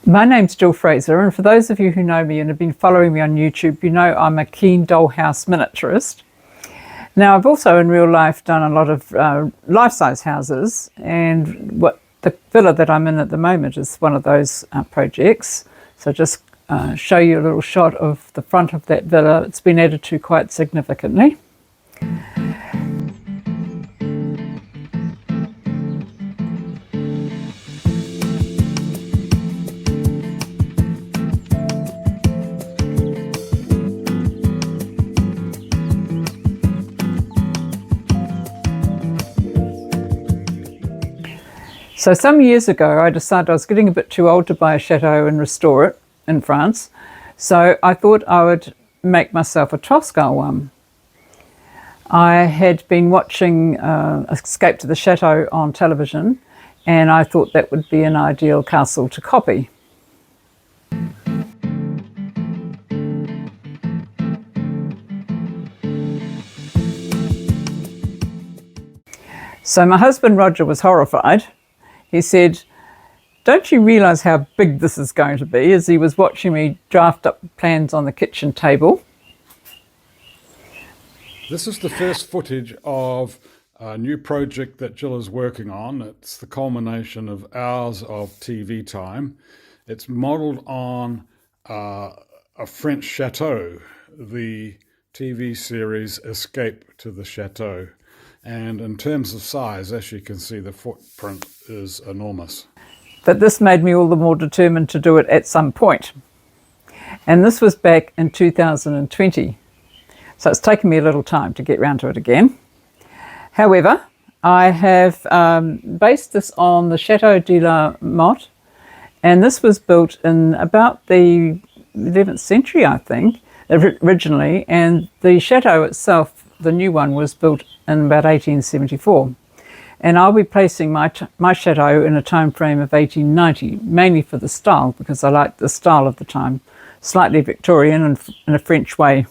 My name's Jill Fraser, and for those of you who know me and have been following me on YouTube, you know I'm a keen dollhouse miniaturist. Now, I've also in real life done a lot of life-size houses, and the villa that I'm in at the moment is one of those projects. So just show you a little shot of the front of that villa. It's been added to quite significantly. So some years ago, I decided I was getting a bit too old to buy a chateau and restore it in France. So I thought I would make myself a Tosca one. I had been watching Escape to the Chateau on television, and I thought that would be an ideal castle to copy. So my husband Roger was horrified. He said, "Don't you realise how big this is going to be?" as he was watching me draft up plans on the kitchen table. This is the first footage of a new project that Jill is working on. It's the culmination of hours of TV time. It's modelled on a French chateau, the TV series Escape to the Chateau. And in terms of size, as you can see, the footprint is enormous. But this made me all the more determined to do it at some point. And this was back in 2020. So it's taken me a little time to get round to it again. However, I have based this on the Chateau de la Motte, and this was built in about the 11th century, I think, originally, and the chateau itself, the new one, was built in about 1874. And I'll be placing my chateau in a time frame of 1890, mainly for the style, because I like the style of the time, slightly Victorian and in a French way.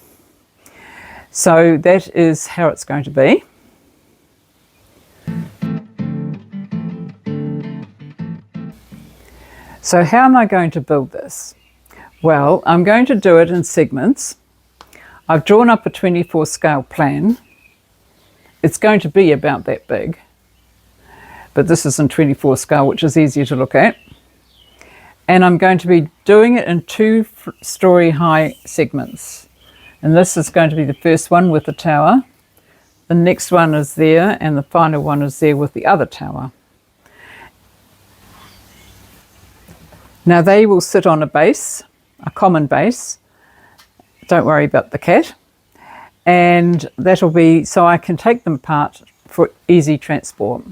So that is how it's going to be. So how am I going to build this? Well, I'm going to do it in segments. I've drawn up a 24 scale plan. It's going to be about that big, but this is in 24 scale, which is easier to look at. And I'm going to be doing it in 2-story high segments. And this is going to be the first one with the tower. The next one is there, and the final one is there with the other tower. Now they will sit on a base, a common base. Don't worry about the cat. And that'll be so I can take them apart for easy transport.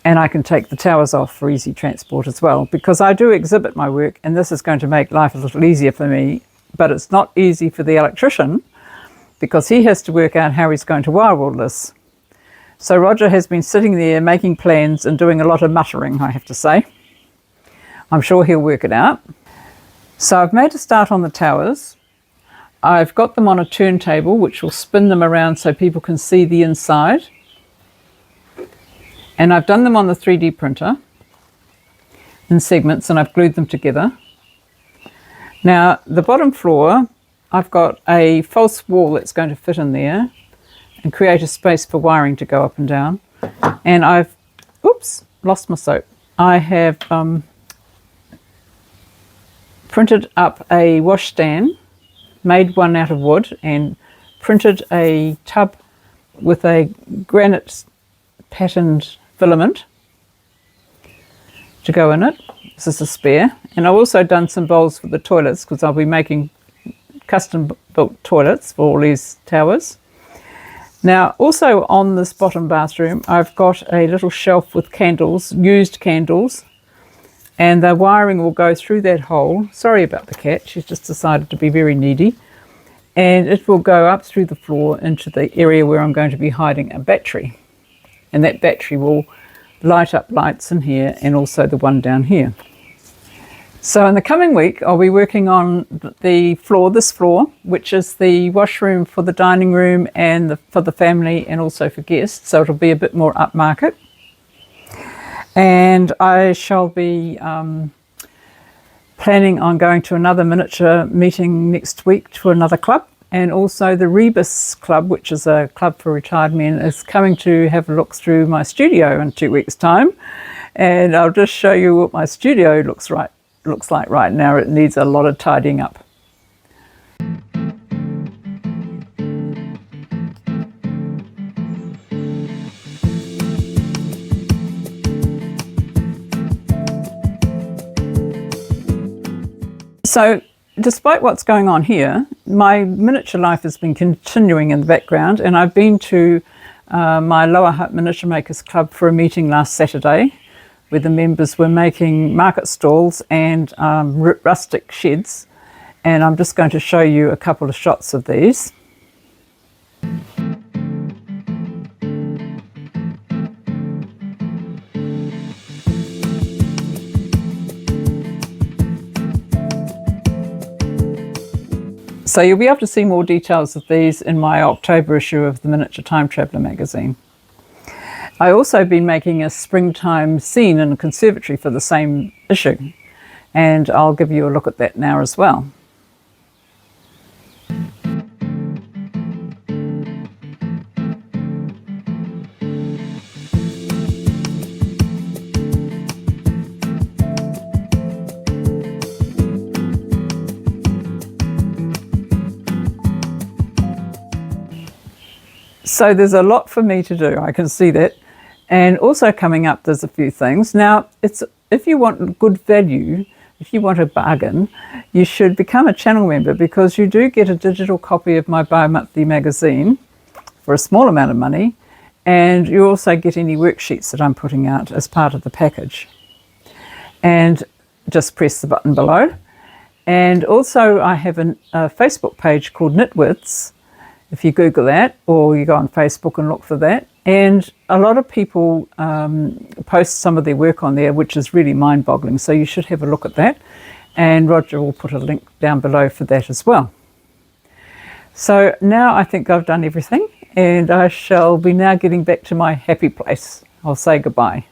And I can take the towers off for easy transport as well, because I do exhibit my work, and this is going to make life a little easier for me, but it's not easy for the electrician because he has to work out how he's going to wire all this. So Roger has been sitting there making plans and doing a lot of muttering, I have to say. I'm sure he'll work it out. So I've made a start on the towers. I've got them on a turntable, which will spin them around so people can see the inside. And I've done them on the 3D printer in segments, and I've glued them together. Now, the bottom floor, I've got a false wall that's going to fit in there and create a space for wiring to go up and down. And I've, oops, lost my soap. I have printed up a washstand, made one out of wood, and printed a tub with a granite patterned filament to go in it. This is a spare. And I've also done some bowls for the toilets, because I'll be making custom built toilets for all these towers. Now, also on this bottom bathroom, I've got a little shelf with candles, used candles, and the wiring will go through that hole. Sorry about the cat, she's just decided to be very needy. And it will go up through the floor into the area where I'm going to be hiding a battery. And that battery will light up lights in here, and also the one down here. So in the coming week, I'll be working on the floor, this floor, which is the washroom for the dining room and for the family and also for guests. So it'll be a bit more upmarket. And I shall be planning on going to another miniature meeting next week to another club. And also the Rebus Club, which is a club for retired men, is coming to have a look through my studio in 2 weeks' time. And I'll just show you what my studio looks like right now. It needs a lot of tidying up. So, despite what's going on here, my miniature life has been continuing in the background, and I've been to my Lower Hutt Miniature Makers Club for a meeting last Saturday, where the members were making market stalls and rustic sheds, and I'm just going to show you a couple of shots of these. So you'll be able to see more details of these in my October issue of the Miniature Time Traveller magazine. I also been making a springtime scene in a conservatory for the same issue, and I'll give you a look at that now as well. So there's a lot for me to do, I can see that. And also coming up, there's a few things. Now, if you want good value, if you want a bargain, you should become a channel member, because you do get a digital copy of my bi-monthly magazine for a small amount of money, and you also get any worksheets that I'm putting out as part of the package. And just press the button below. And also I have a Facebook page called Knitwiths. If you Google that, or you go on Facebook and look for that. And a lot of people post some of their work on there, which is really mind-boggling. So you should have a look at that. And Roger will put a link down below for that as well. So now I think I've done everything, and I shall be now getting back to my happy place. I'll say goodbye.